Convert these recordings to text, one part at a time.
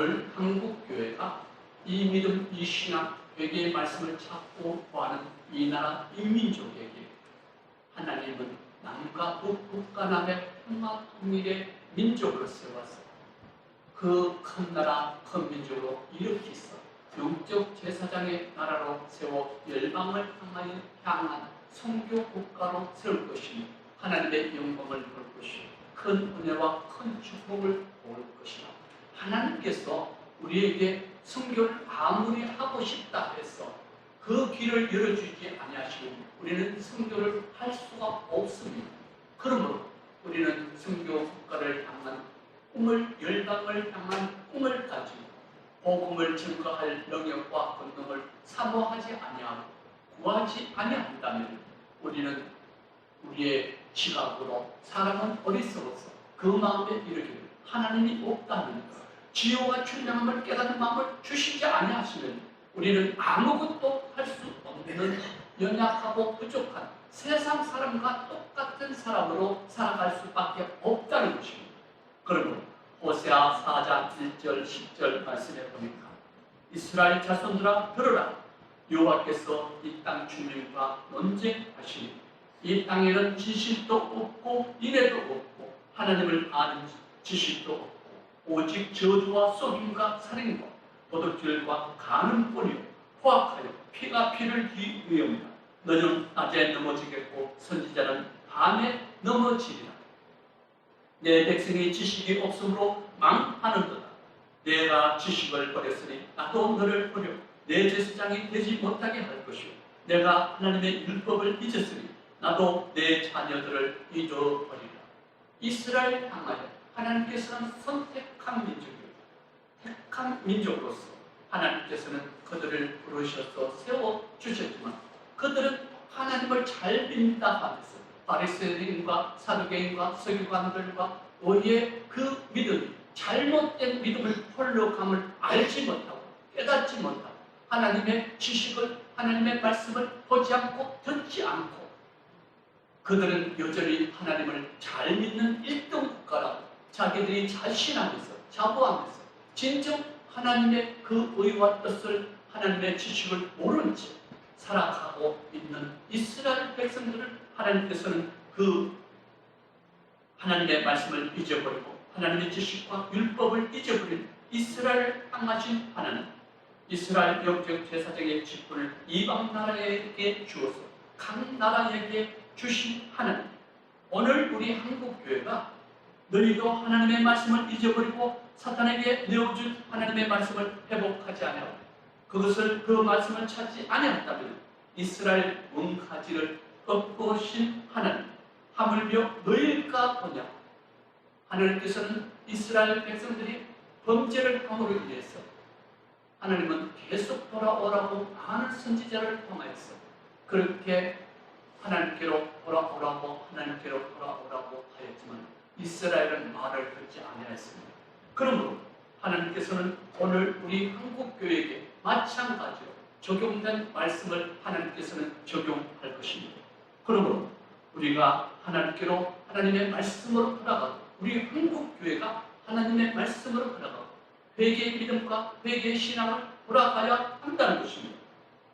오늘 한국교회가 이 믿음, 이 신앙, 회개의 말씀을 찾고 구하는 이 나라 인민족에게 하나님은 남과 북, 북과 남의 평화 통일의 민족으로 세워서 그 큰 나라, 큰 민족으로 일으키서 영적 제사장의 나라로 세워 열방을 향한 선교 국가로 세울 것이며 하나님의 영광을 볼 것이요 큰 은혜와 큰 축복을 볼 것이라. 하나님께서 우리에게 선교를 아무리 하고 싶다 해서 그 길을 열어주지 아니하시면 우리는 선교를 할 수가 없습니다. 그러므로 우리는 선교 국가를 향한 꿈을, 열방을 향한 꿈을 가지고 복음을 증거할 영역과 권능을 사모하지 아니하고 구하지 아니한다면 우리는 우리의 지각으로 사람은 어리석어서 그 마음에 이르기를 하나님이 없다는 것, 지혜와 총명함을 깨닫는 마음을 주시지 아니하시면 우리는 아무것도 할 수 없는 연약하고 부족한 세상 사람과 똑같은 사람으로 살아갈 수밖에 없다는 것입니다. 그러므로 호세아 4장 1절 10절 말씀에 보니까 이스라엘 자손들아 들으라. 여호와께서 이 땅 주민과 논쟁하시니 이 땅에는 지식도 없고 인애도 없고 하나님을 아는 지식도 없고 오직 저주와 속임과 살인과 도둑질과 간음뿐이요 포악하여 피가 피를 위험이다. 너는 낮에 넘어지겠고 선지자는 밤에 넘어지리라. 내 백성이 지식이 없으므로 망하는도다. 내가 지식을 버렸으니 나도 너를 버려 내 제사장이 되지 못하게 할 것이요 내가 하나님의 율법을 잊었으니 나도 내 자녀들을 잊어버리라. 이스라엘 향하여 하나님께서는 선택한 민족이요 택한 민족으로서 하나님께서는 그들을 부르셔서 세워주셨지만 그들은 하나님을 잘 믿는다 하면서 바리새인과 사두개인과 서기관들과 오히려 그 믿음이 잘못된 믿음을 홀로감을 알지 못하고 깨닫지 못하고 하나님의 지식을 하나님의 말씀을 보지 않고 듣지 않고 그들은 여전히 하나님을 잘 믿는 1등 국가라고 자기들이 자신하면서 자부하면서 진정 하나님의 그 의와 뜻을 하나님의 지식을 모른 채 살아가고 있는 이스라엘 백성들을 하나님께서는 그 하나님의 말씀을 잊어버리고 하나님의 지식과 율법을 잊어버린 이스라엘을 향하신 하나님, 이스라엘 영적 제사장의 직분을 이방 나라에게 주어서 각 나라에게 주신 하나님, 오늘 우리 한국교회가 너희도 하나님의 말씀을 잊어버리고 사탄에게 내어준 하나님의 말씀을 회복하지 아니하고 그것을 그 말씀을 찾지 아니했다면 이스라엘 원가지를 엎으신 하나님, 하물며 너희일까 보냐. 하나님께서는 이스라엘 백성들이 범죄를 함으로 인해서 하나님은 계속 돌아오라고 많은 선지자를 통하여서 그렇게 하나님께로 돌아오라고 하나님께로 돌아오라고 하였지만 이스라엘은 말을 듣지 아니하였습니다. 그러므로 하나님께서는 오늘 우리 한국교회에게 마찬가지로 적용된 말씀을 하나님께서는 적용할 것입니다. 그러므로 우리가 하나님께로 하나님의 말씀으로 돌아가고 우리 한국교회가 하나님의 말씀으로 돌아가고 회개의 믿음과 회개의 신앙을 돌아가야 한다는 것입니다.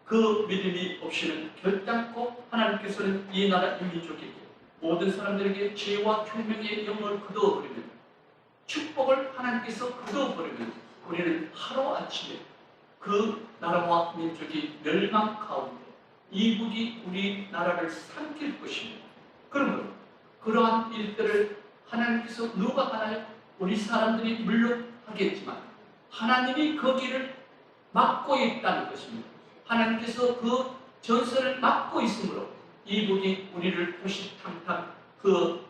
그 믿음이 없이는 결단코 하나님께서는 이 나라 인민족에게 모든 사람들에게 지혜와 총명의 영을 거두어버리면 축복을 하나님께서 거두어버리면 우리는 하루아침에 그 나라와 민족이 멸망 가운데 이국이 우리 나라를 삼킬 것입니다. 그러므로 그러한 일들을 하나님께서 누가 하나요? 우리 사람들이 물론 하겠지만 하나님이 거기를 막고 있다는 것입니다. 하나님께서 그 전선을 막고 있으므로 이분이 우리를 호시탐탐 그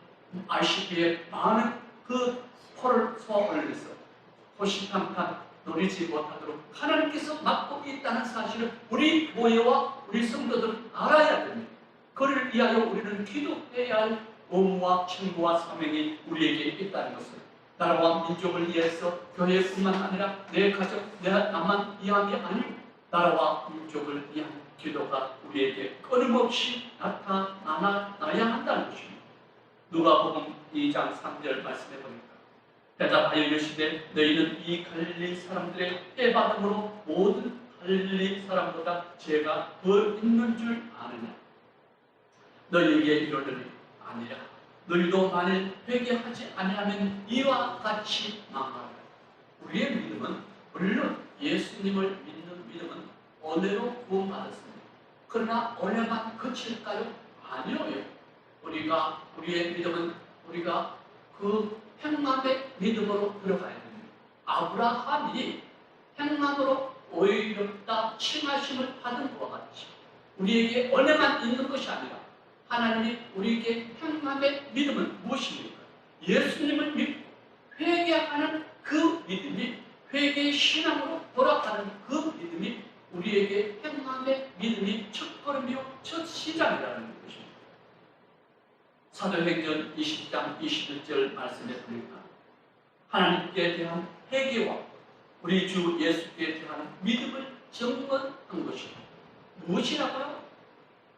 RCP에 많은 그 포를 쏘아올려서 호시탐탐 노리지 못하도록 하나님께서 막고 있다는 사실을 우리 교회와 우리 성도들은 알아야 됩니다. 그를 위하여 우리는 기도해야 할 업무와 책무와 사명이 우리에게 있다는 것을 나라와 민족을 위해서 교회뿐만 아니라 내 가족, 나만 위한 게 아니고 나라와 민족을 위한 기도가 우리에게 끊임없이 나타나야 한다는 것입니다. 누가복음 2장 3절 말씀해 보니까 대답하여 이르시되 너희는 이 갈릴리 사람들의 해받음으로 모든 갈릴리 사람보다 죄가 더 있는 줄 아느냐? 너희에게 이르노니 아니라 너희도 만일 회개하지 아니하면 이와 같이 망하리라. 우리의 믿음은 물론 예수님을 믿는 믿음은 은혜로 구원받았습니다. 그러나 은혜만 그칠까요? 아니요. 우리의 믿음은 우리가 그 행함의 믿음으로 들어가야 됩니다. 아브라함이 행함으로 오히렸다 칭하심을 받은 것과 같이 우리에게 은혜만 있는 것이 아니라 하나님이 우리에게 행함의 믿음은 무엇입니까? 예수님을 믿고 회개하는 그 믿음이 회개의 신앙으로 돌아가는 그 믿음이 우리에게 행함의 믿음이 첫걸음이요 첫 시작이라는 것입니다. 사도행전 20장 21절 말씀에 보니까 하나님께 대한 회개와 우리 주 예수께 대한 믿음을 증거한 것입니다. 무엇이라고요?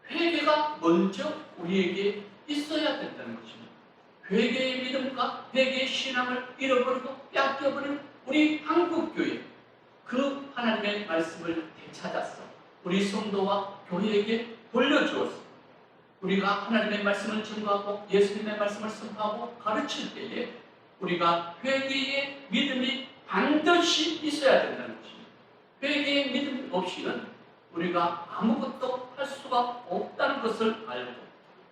회개가 먼저 우리에게 있어야 된다는 것입니다. 회개의 믿음과 회개의 신앙을 잃어버리고 뺏겨버린 우리 한국교회, 그 하나님의 말씀을 되찾아서 우리 성도와 교회에게 돌려주었습니다. 우리가 하나님의 말씀을 증거하고 예수님의 말씀을 선포하고 가르칠 때에 우리가 회개의 믿음이 반드시 있어야 된다는 것입니다. 회개의 믿음 없이는 우리가 아무것도 할 수가 없다는 것을 알고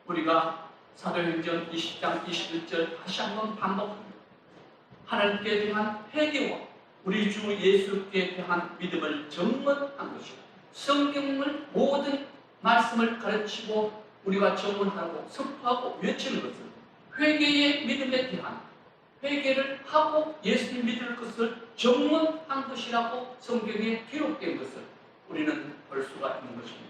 우리가 사도행전 20장 21절 다시 한번 반복합니다. 하나님께 대한 회개와 우리 주 예수께 대한 믿음을 증언한 것이고 성경을 모든 말씀을 가르치고 우리가 증언하고 선포하고 외치는 것은 회개의 믿음에 대한 회개를 하고 예수님 믿을 것을 증언한 것이라고 성경에 기록된 것을 우리는 볼 수가 있는 것입니다.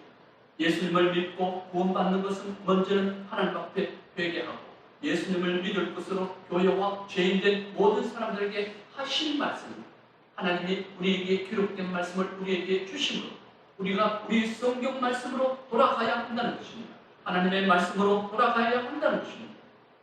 예수님을 믿고 구원받는 것은 먼저는 하나님 앞에 회개하고 예수님을 믿을 것으로 교회와 죄인된 모든 사람들에게 하신 말씀입니다. 하나님이 우리에게 기록된 말씀을 우리에게 주신 것, 우리가 우리 성경 말씀으로 돌아가야 한다는 것입니다. 하나님의 말씀으로 돌아가야 한다는 것입니다.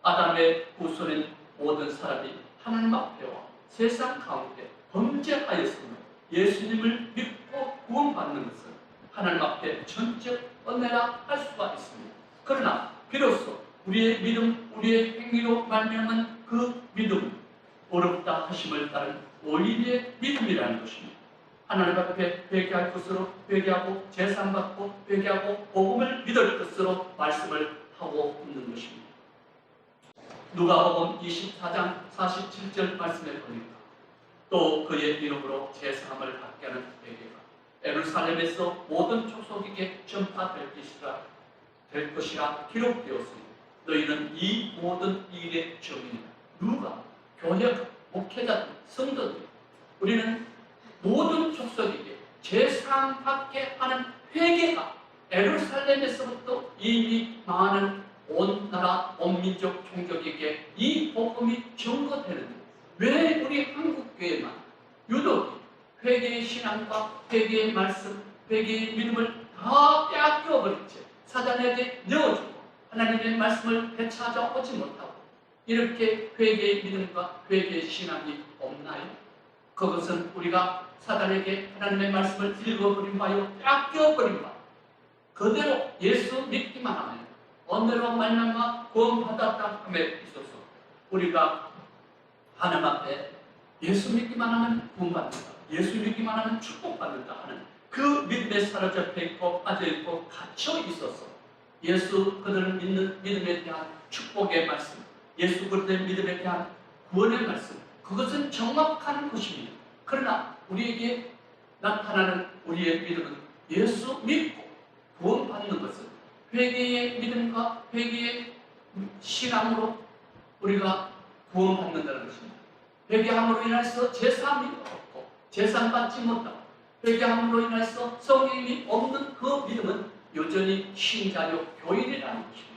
아담의 후손인 모든 사람이 하나님 앞에와 세상 가운데 범죄하였으며 예수님을 믿고 구원받는 것은 하나님 앞에 전적 은혜라 할 수가 있습니다. 그러나 비로소 우리의 믿음, 우리의 행위로 말미암은 그 믿음, 어렵다 하심을 따른 오히려 믿음이라는 것입니다. 하나님 앞에 회개할 것으로 회개하고 제사받고 회개하고 복음을 믿을 것으로 말씀을 하고 있는 것입니다. 누가복음 24장 47절 말씀에 보니까 또 그의 이름으로 제사함을 받게 하는 회개가 예루살렘에서 모든 족속에게 전파될 것이라 기록되었습니다. 너희는 이 모든 일의 증인이다. 누가? 교회가, 목회자들, 성도들. 우리는 모든 족속에게 제사함받게 하는 회개가 예루살렘에서부터 이미 많은 온 나라, 온 민족, 종족에게 이 복음이 증거되는데 왜 우리 한국교회만 유독 회개의 신앙과 회개의 말씀, 회개의 믿음을 다 빼앗겨버린 채 사단에게 내어주고 하나님의 말씀을 되찾아 오지 못하고 이렇게 회개의 믿음과 회개의 신앙이 없나요? 그것은 우리가 사단에게 하나님의 말씀을 읽어버린 바요, 빼앗겨버린 바 그대로 예수 믿기만 하면 언제로 말미암아 구원받았다 함에 있어서 우리가 하나님 앞에 예수 믿기만 하면 구원받는다, 예수 믿기만 하면 축복받는다 하는 그 믿음에 사로잡혀 있고 빠져있고 갇혀 있어서 예수 그들을 믿는 믿음에 대한 축복의 말씀, 예수 그들의 믿음에 대한 구원의 말씀, 그것은 정확한 것입니다. 그러나 우리에게 나타나는 우리의 믿음은 예수 믿고 구원받는 것은 회개의 믿음과 회개의 신앙으로 우리가 구원받는다는 것입니다. 회개함으로 인해서 제사함이 없고 제사받지 못하고 회개함으로 인해서 성령이 없는 그 믿음은 여전히 신자요 교인이라는 것입니다.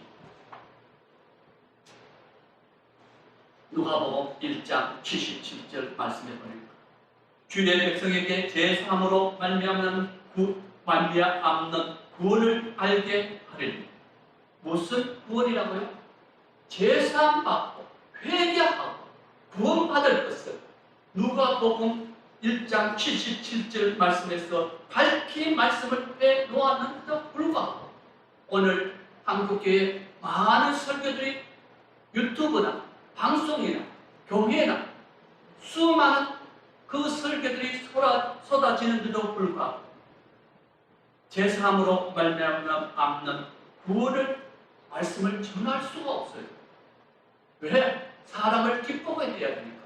누가복음 1장 77절 말씀해 보니까 주의 백성에게 제사함으로 말미암는 구원을 알게 하리니 무슨 구원이라고요? 제사함 받고 회개하고 구원받을 것을 누가복음 1장 77절 말씀에서 밝히 말씀을 빼놓았는데도 불구하고 오늘 한국교회 많은 설교들이 유튜브나 방송이나 교회나 수많은 그 설교들이 쏟아지는데도 불구하고 제3으로 말미암는 구원을 말씀을 전할 수가 없어요. 왜? 사람을 기쁘게 해야 되니까.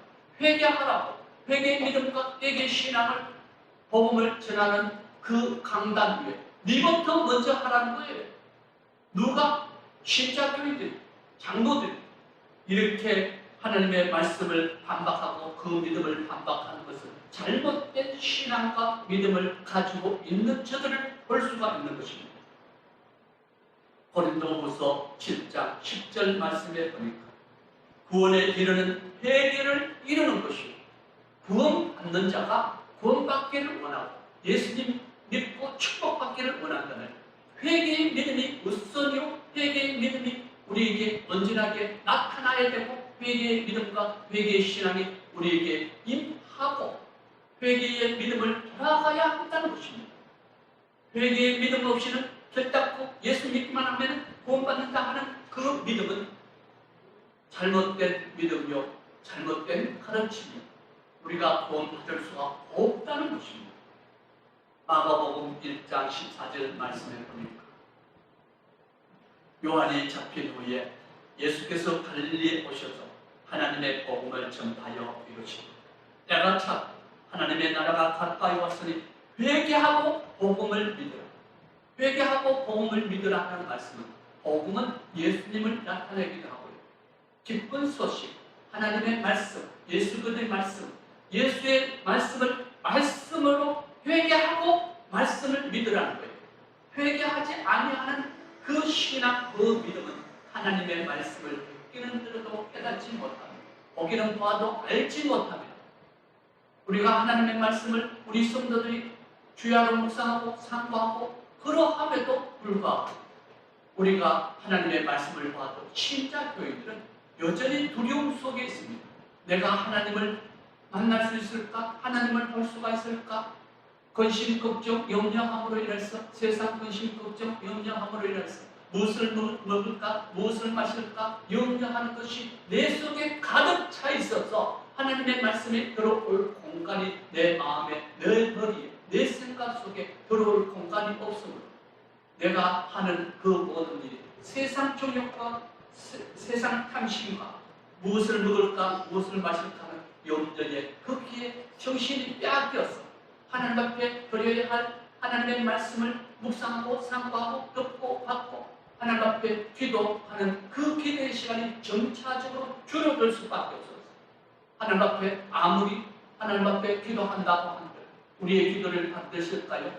회개하라고. 회개의 믿음과 회개의 신앙을 복음을 전하는 그 강단 위에 니부터 먼저 하라는 거예요. 누가? 신자교인들이, 장로들이 이렇게 하나님의 말씀을 반박하고 그 믿음을 반박하는 것은 잘못된 신앙과 믿음을 가지고 있는 저들을 볼 수가 있는 것입니다. 고린도후서 7장 10절 말씀에 보니까 구원에 이르는 회개를 이루는 것이요 구원 받는 자가 구원받기를 원하고 예수님 믿고 축복받기를 원한다면 회개의 믿음이 우선이요 회개의 믿음이 우리에게 언제나게 나타나야 되고 회개의 믿음과 회개의 신앙이 우리에게 임하고 회개의 믿음을 돌아가야 한다는 것입니다. 회개의 믿음 없이는 결단코 예수 믿기만 하면 구원받는다 하는 그 믿음은 잘못된 믿음이요 잘못된 가르침이요 우리가 구원받을 수가 없다는 것입니다. 마가복음 1장 14절 말씀에 보니까 요한이 잡힌 후에 예수께서 갈릴리에 오셔서 하나님의 복음을 전하여 이루시고 때가 차 하나님의 나라가 가까이 왔으니 회개하고 복음을 믿으라. 회개하고 복음을 믿으라 하는 말씀은 복음은 예수님을 나타내기도 하고요. 기쁜 소식, 하나님의 말씀, 예수 그리스도의 말씀, 예수의 말씀을 말씀으로 회개하고 말씀을 믿으라는 거예요. 회개하지 아니하는 그 신앙, 그 믿음은 하나님의 말씀을 듣기는 들어도 깨닫지 못합니다. 보기는 봐도 알지 못합니다. 우리가 하나님의 말씀을 우리 성도들이 주야로 묵상하고 상고하고 그러함에도 불구하고 우리가 하나님의 말씀을 봐도 신자 교인들은 여전히 두려움 속에 있습니다. 내가 하나님을 만날 수 있을까? 하나님을 볼 수가 있을까? 근심, 걱정, 염려함으로 인해서 세상 근심, 걱정, 염려함으로 인해서 무엇을 먹을까? 무엇을 마실까? 염려하는 것이 내 속에 가득 차 있어서 하나님의 말씀에 들어올 공간이 내 마음에, 내 머리에, 내 생각 속에 들어올 공간이 없으므로 내가 하는 그 모든 일이 세상 종욕과 세상 탐심과 무엇을 먹을까? 무엇을 마실까? 하는 염려에 거기에 정신이 빼앗겨서 하나님 앞에 드려야 할 하나님의 말씀을 묵상하고 상고하고 듣고 받고 하나님 앞에 기도하는 그 기도의 시간이 점차적으로 줄어들 수밖에 없어서 하나님 앞에 아무리 하나님 앞에 기도한다고 한들 우리의 기도를 받으실까요?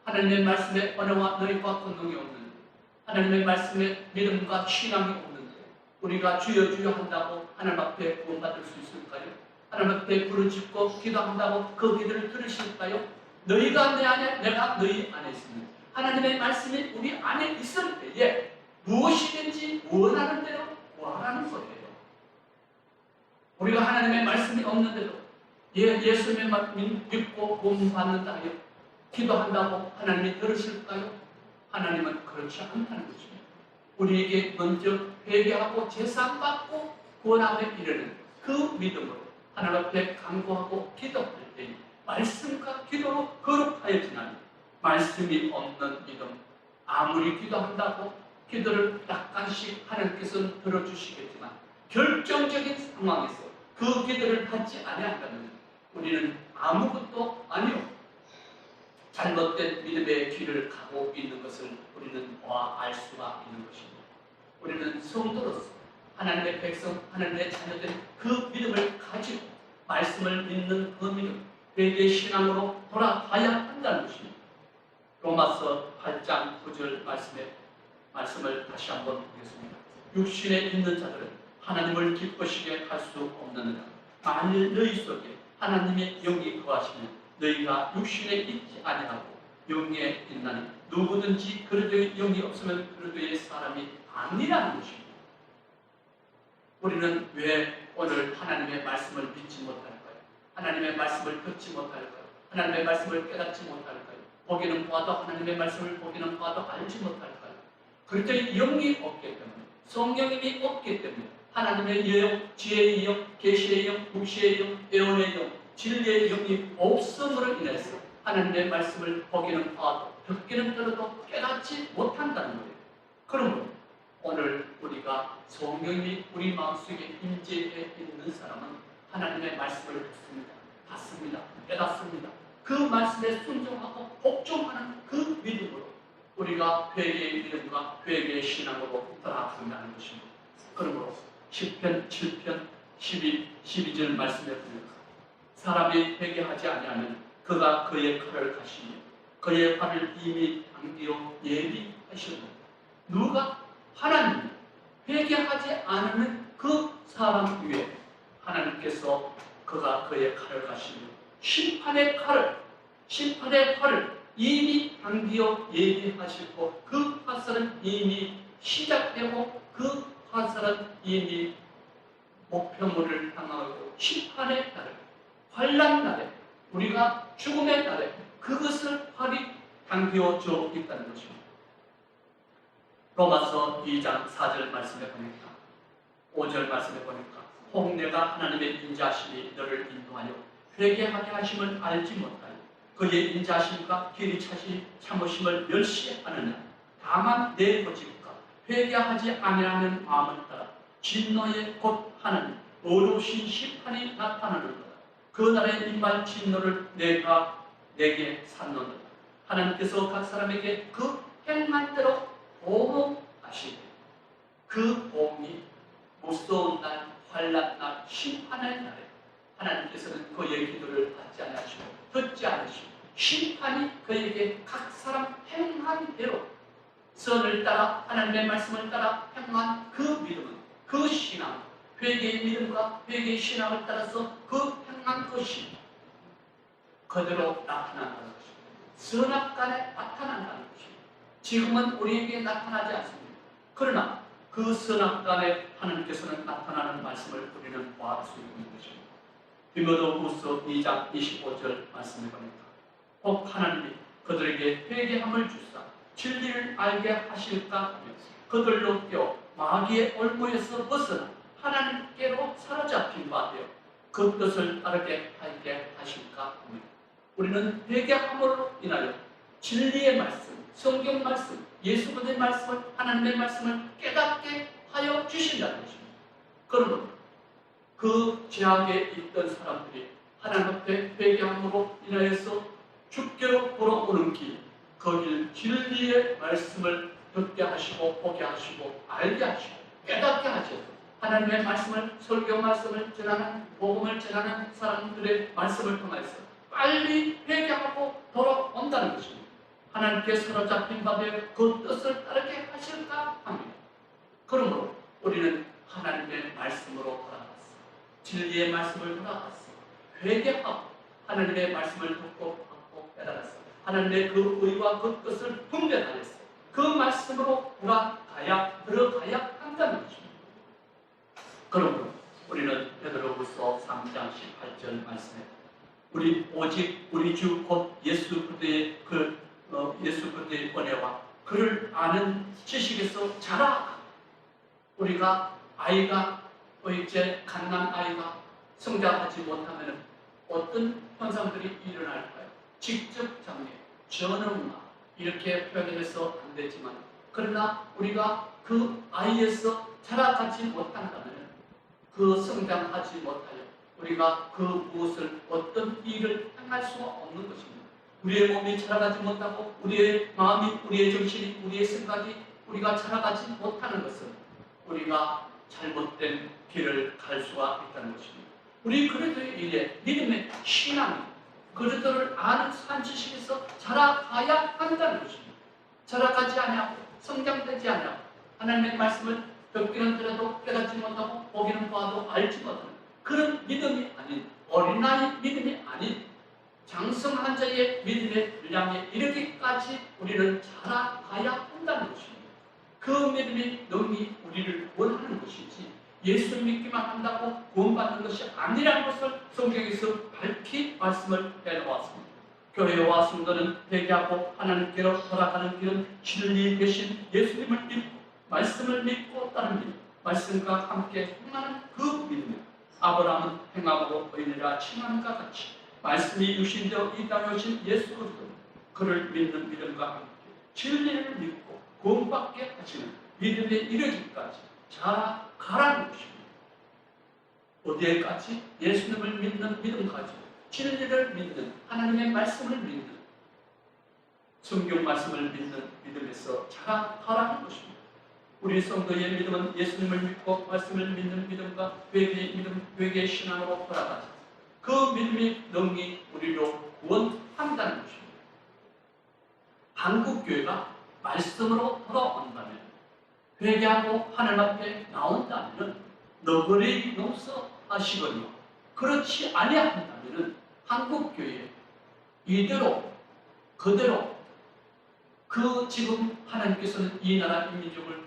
하나님의 말씀에 언어와 너희과 권능이 없는데 하나님의 말씀에 믿음과 신앙이 없는데 우리가 주여 주여 한다고 하나님 앞에 구원받을 수 있을까요? 하나님 앞에 부르짖고 기도한다고 그 기도를 들으실까요? 너희가 내 안에 내가 너희 안에 있으면 하나님의 말씀이 우리 안에 있을 때에 무엇이든지 원하는 대로 구하라는 거예요. 우리가 하나님의 말씀이 없는데도 예수님의 말씀 믿고 구원받는다 하여 기도한다고 하나님이 들으실까요? 하나님은 그렇지 않다는 것입니다. 우리에게 먼저 회개하고 제사받고 구원함에 이르는 그 믿음으로 하나님 앞에 간구하고 기도할 때 말씀과 기도로 거룩하여 지나니 말씀이 없는 믿음 아무리 기도한다고 기도를 약간씩 하나님께서는 들어주시겠지만 결정적인 상황에서 그 기도를 받지 아니한다면 우리는 아무것도 아니요 잘못된 믿음의 길을 가고 있는 것을 우리는 알 수가 있는 것입니다. 우리는 성도로서 하나님의 백성, 하나님의 자녀들 그 믿음을 가지고 말씀을 믿는 그 믿음, 회개의 신앙으로 돌아가야 한다는 것입니다. 로마서 8장 9절 말씀을 다시 한번 보겠습니다. 육신에 있는 자들은 하나님을 기쁘시게 할 수 없느니라. 만일 너희 속에 하나님의 영이 거하시면 너희가 육신에 있지 아니하고 영에 있나니 누구든지 그리스도의 영이 없으면 그리스도의 사람이 아니라는 것입니다. 우리는 왜 오늘 하나님의 말씀을 믿지 못할까요? 하나님의 말씀을 듣지 못할까요? 하나님의 말씀을 깨닫지 못할까요? 보기는 봐도 하나님의 말씀을 보기는 봐도 알지 못할까요? 그렇게 영이 없기 때문에, 성령님이 없기 때문에 하나님의 영, 지혜의 영, 계시의 영, 묵시의 영, 예언의 영, 진리의 영이 없음으로 인해서 하나님의 말씀을 보기는 봐도 듣기는 들어도 깨닫지 못한다는 거예요. 그러므로 오늘 우리가 성령이 우리 마음속에 임재해 있는 사람은 하나님의 말씀을 듣습니다. 받습니다. 깨닫습니다. 그 말씀에 순종하고 복종하는 그 믿음으로 우리가 회개의 믿음과 회개의 신앙으로 나아간다는 것입니다. 그러므로 시편 7편 12절 말씀에 보면 사람이 회개하지 아니하면 그가 그의 칼을 가시며 그의 발을 이미 당기어 예비하시고 누가 하나님 회개하지 않으면 그 사람 위에 하나님께서 그가 그의 칼을 가시며 심판의 칼을 이미 당기어 예비하시고 그 화살은 이미 시작되고 그 화살은 이미 목표물을 향하고 심판의 날에 환난 날에 우리가 죽음의 날에 그것을 활이 당겨져 있다는 것입니다. 로마서 2장 4절 말씀에 보니까 5절 말씀에 보니까 혹 내가 하나님의 인자하심이 너를 인도하여 회개하게 하심을 알지 못하여 그의 인자하심과 길이 차시 참으심을 멸시하느냐 다만 내 고집과 회개하지 아니하는 마음을 따라 진노의 곧 하나님 어려우신 심판이 나타나는 거다. 그날의 임할 진노를 내가 내게 샀노니라. 하나님께서 각 사람에게 그 행한 대로 보호하시되 그 보험이 무서운 날, 환난 날, 심판의 날에 하나님께서는 그의 기도를 받지 않으시고 듣지 않으시고 심판이 그에게 각 사람 행한 대로 선을 따라 하나님의 말씀을 따라 행한 그 믿음은 그 신앙, 회개의 믿음과 회개의 신앙을 따라서 그 행한 것이 그대로 나타난다는 것입니다. 선악간에 나타난다는 것입니다. 지금은 우리에게 나타나지 않습니다. 그러나 그 선악간에 하나님께서는 나타나는 말씀을 우리는 볼 수 있는 것입니다. 디모데후서 2장 25절 말씀을 보니까 혹 하나님이 그들에게 회개함을 주사 진리를 알게 하실까 하며 그들로 떼어 마귀의 올무에서 벗어나 하나님께로 사로잡힌 바 되어 그 뜻을 따르게 하게 하실까 하며 우리는 회개함으로 인하여 진리의 말씀, 성경 말씀, 예수 그리스도의 말씀을 하나님의 말씀을 깨닫게 하여 주신다는 것입니다. 그러면 그 죄악에 있던 사람들이 하나님 앞에 회개함으로 인하여서 주께로 돌아오는 길, 그 길 진리의 말씀을 듣게 하시고 보게 하시고 알게 하시고 깨닫게 하셔서 하나님의 말씀을 설교 말씀을 전하는 복음을 전하는 사람들의 말씀을 통해서 빨리 회개하고 돌아온다는 것입니다. 하나님께 사로잡힌 바 되어 그 뜻을 따르게 하실까 합니다. 그러므로 우리는 하나님의 말씀으로 돌아갔어. 진리의 말씀을 돌아갔어. 회개하고 하나님의 말씀을 듣고 받고 깨달았어. 하나님의 그 의와 그 뜻을 분별하였어. 그 말씀으로 들어가야 한다는 것입니다. 그러므로 우리는 베드로후서 3장 18절 말씀에 우리 오직 우리 주 곧 예수 그리스도의 예수 그리스도의 은혜와 그를 아는 지식에서 자라. 우리가 아이가 이제 갓난 아이가 성장하지 못하면 어떤 현상들이 일어날까요? 직접 장애, 전음마 이렇게 표현해서 안 되지만 그러나 우리가 그 아이에서 자라가지 못한다면 그 성장하지 못하여 우리가 그 무엇을 어떤 일을 행할 수가 없는 것입니다. 우리의 몸이 자라가지 못하고 우리의 마음이 우리의 정신이 우리의 생각이 우리가 자라가지 못하는 것은 우리가 잘못된 길을 갈 수가 있다는 것입니다. 우리 그리스도의 일에 믿음의 신앙이 그리스도를 아는 산지식에서 자라가야 한다는 것입니다. 자라가지 아니하고 성장되지 아니하고 하나님의 말씀을 듣기는 들어도 깨닫지 못하고 보기는 봐도 알지 못하는 그런 믿음이 아닌 어린아이 믿음이 아닌 장성한 자의 믿음의 분량에 이르기까지 우리는 자라가야 한다는 것입니다. 그 믿음이 능히 우리를 원하는 것이지 예수 믿기만 한다고 구원받는 것이 아니라는 것을 성경에서 밝히 말씀을 해놓았습니다. 교회와 성도는 회개하고 하나님께로 돌아가는 길은 진리 되신 예수님을 믿고 말씀을 믿고 따르는 믿음, 말씀과 함께 행하는 그 믿음. 아브라함은 행함으로 의인이라 칭함과 같이 말씀이 유신되어 이 땅에 오신 예수 그리스도 그를 믿는 믿음과 함께 진리를 믿고 구원받게 하시는 믿음에 이르기까지 자라가라는 것입니다. 어디에까지? 예수님을 믿는 믿음까지, 진리를 믿는, 하나님의 말씀을 믿는, 성경 말씀을 믿는 믿음에서 자라가라는 것입니다. 우리 성도의 믿음은 예수님을 믿고 말씀을 믿는 믿음과 회개의 믿음, 회개의 신앙으로 돌아가서 그 믿음이 능히 우리로 구원한다는 것입니다. 한국교회가 말씀으로 돌아온다면, 회개하고 하나님 앞에 나온다면 너그러이 용서하시거니와 그렇지 아니한다면 한국교회 이대로 그대로 그 지금 하나님께서는 이 나라 인민족을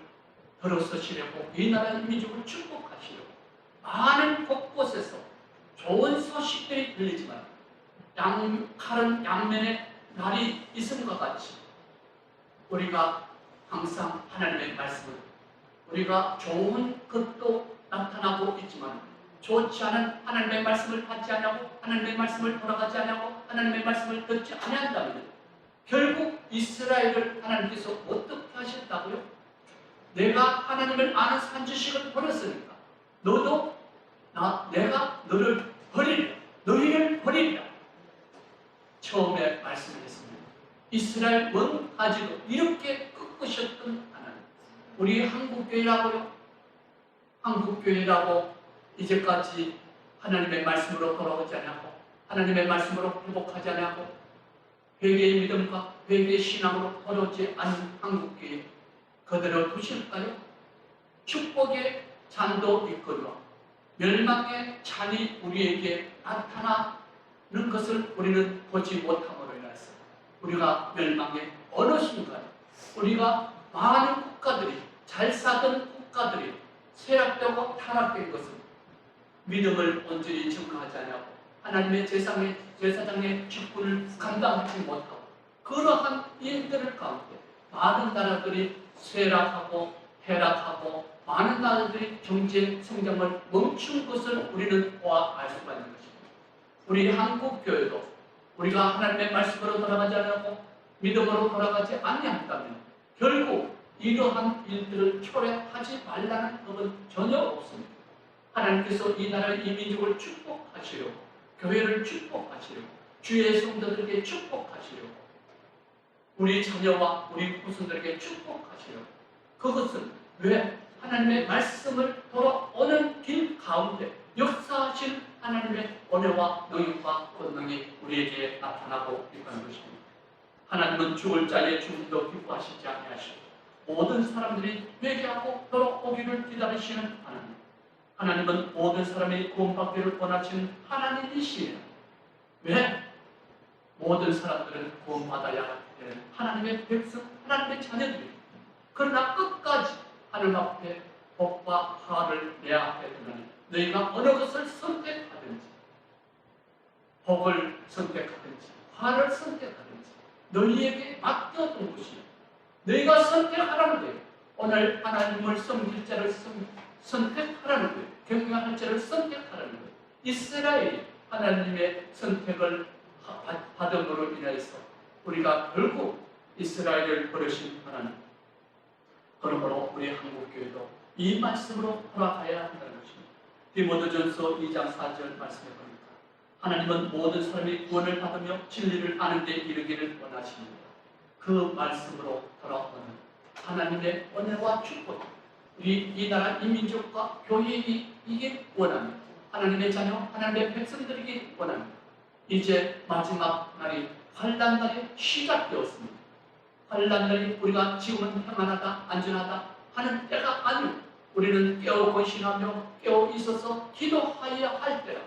들어서시려고 이 나라 인민족을 축복하시려고 많은 곳곳에서 좋은 소식들이 들리지만 칼은 양면에 날이 있음과 같이 우리가 항상 하나님의 말씀을 우리가 좋은 것도 나타나고 있지만 좋지 않은 하나님의 말씀을 받지 않냐고 하나님의 말씀을 돌아가지 않냐고 하나님의 말씀을 듣지 않는다면 결국 이스라엘을 하나님께서 어떻게 하셨다고요? 내가 하나님을 아는 산지식을 버렸으니까 너도 내가 너를 버리리라, 너희를 버리리라. 처음에 말씀을 했습니다. 이스라엘 원가지도 이렇게 끄꾸셨던 하나님, 우리 한국교회라고요. 한국교회라고 이제까지 하나님의 말씀으로 돌아오지 않냐고, 하나님의 말씀으로 회복하지 않냐고, 회개의 믿음과 회개의 신앙으로 돌아오지 않은 한국교회 그대로 두실까요? 축복의 잔도 있거니와 멸망의 잔이 우리에게 나타나는 것을 우리는 보지 못함으로 인해서 우리가 멸망의 어느 순간 우리가 많은 국가들이 잘 사던 국가들이 쇠락되고 타락된 것은 믿음을 온전히 증거하지 않냐고 하나님의 제사장의 직분을 감당하지 못하고 그러한 일들을 가운데 많은 나라들이 쇠락하고 해락하고 많은 나라들이 경제 성장을 멈춘 것을 우리는 보아 알 수가 있는 것입니다. 우리 한국교회도 우리가 하나님의 말씀으로 돌아가지 않고 믿음으로 돌아가지 아니한다면 결국 이러한 일들을 초래하지 말라는 법은 전혀 없습니다. 하나님께서 이 나라의 이민족을 축복하시려고 교회를 축복하시려고 주의 성도들에게 축복하시려고 우리 자녀와 우리 후손들에게 축복하시려고 그것은 왜? 하나님의 말씀을 돌아오는 길 가운데 역사하신 하나님의 은혜와 능력과 권능이 우리에게 나타나고 있다는 것입니다. 하나님은 죽을 자의 죽음도 기뻐하시지 아니하시고 모든 사람들이 회개하고 돌아오기를 기다리시는 하나님. 하나님은 모든 사람이 구원받기를 원하시는 하나님이시며 왜? 모든 사람들은 구원받아야 되는 하나님의 백성, 하나님의 자녀들입니다. 그러나 끝까지 하늘 앞에 복과 화를 내야 되더니 너희가 어느 것을 선택하든지 복을 선택하든지 화를 선택하든지 너희에게 맡겨둔 것이요 너희가 선택하라는 거예요. 오늘 하나님을 섬길 자를 선택하라는 거예요. 경외할 자를 선택하라는 거예요. 이스라엘이 하나님의 선택을 받음으로 인해서 우리가 결국 이스라엘을 버리신 하나님. 그러므로 우리 한국교회도 이 말씀으로 돌아가야 한다는 것입니다. 디모데전서 2장 4절 말씀해 보니까 하나님은 모든 사람이 구원을 받으며 진리를 아는 데 이르기를 원하십니다. 그 말씀으로 돌아오는 하나님의 은혜와 축복, 우리 이 나라 이민족과 교회이 이게 원합니다. 하나님의 자녀, 하나님의 백성들에게 원합니다. 이제 마지막 날이 환난날이 시작되었습니다. 환난날이 우리가 지금은 평안하다, 안전하다 하는 때가 아니고 우리는 깨어 건신하며 깨어 있어서 기도하여야 할 때라.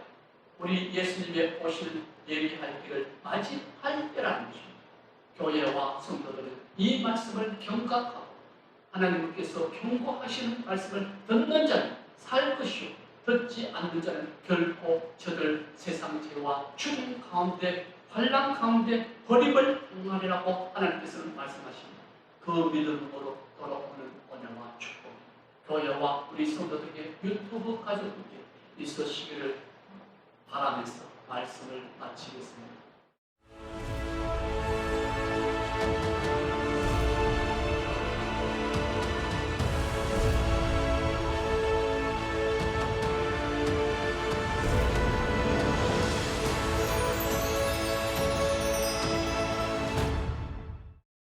우리 예수님의 오실 예비할 길을 맞이할 때라는 것입니다. 교회와 성도들은 이 말씀을 경각하고 하나님께서 경고하시는 말씀을 듣는 자는 살 것이요 듣지 않는 자는 결코 저들 세상 죄와 죽음 가운데 환난 가운데 버림을 당하리라고 하나님께서는 말씀하십니다. 그 믿음으로 돌아오는 은혜와 축복, 교회와 우리 성도들에게 유튜브 가족에게 이 소식을